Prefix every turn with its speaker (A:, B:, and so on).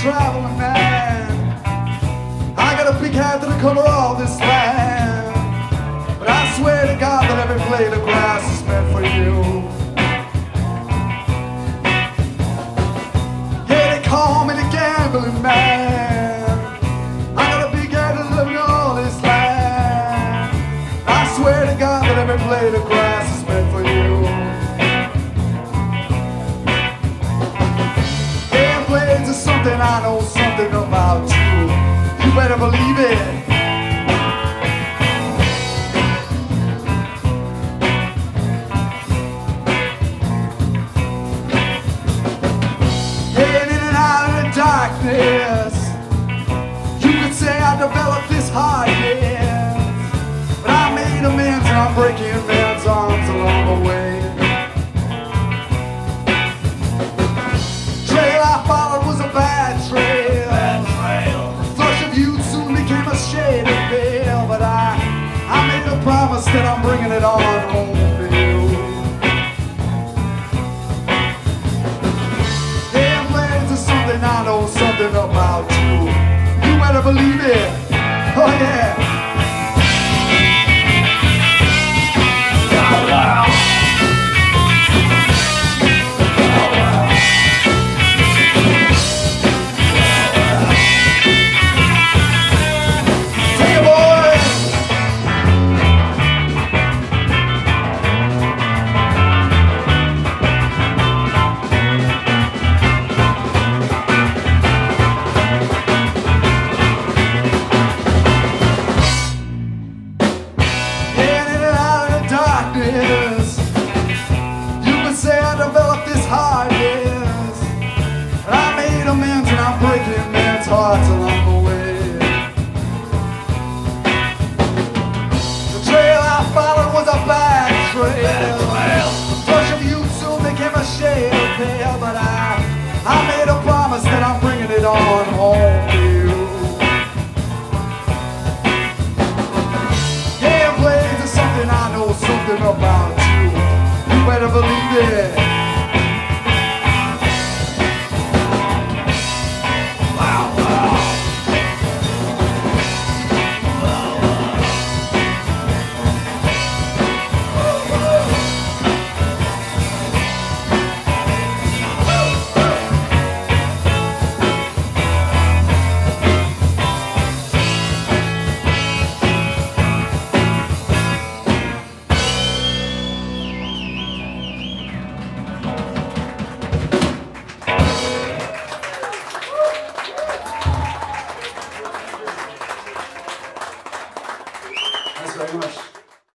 A: traveling man. I got a big hat that'll cover all this land. But I swear to God that every blade of grass is meant for you. Yeah, they call me the gambling man. I got a big hat that'll live in all this land. I swear to God that every blade of grass is meant for you. Yeah, blades are something I know something about too. You better believe it. Darkness, you could say I developed this hardness, but I made amends and I'm breaking men's arms along the way. Trail I followed was a bad trail. Flush of youth soon became a shade of pale, but I made a promise that I'm bringing it on home to you. I know something about you. You better believe it. Oh yeah. Take it, boys. You could say I developed this hardness, but I made amends and I'm breaking men's hearts along the way. The trail I followed was a bad trail. The flush of youth soon became a shade of pale, but I made a promise that I'm bringing it on home to you. Yeah, blades are something I know something about you. You better believe it. Wow, wow. Thanks very much.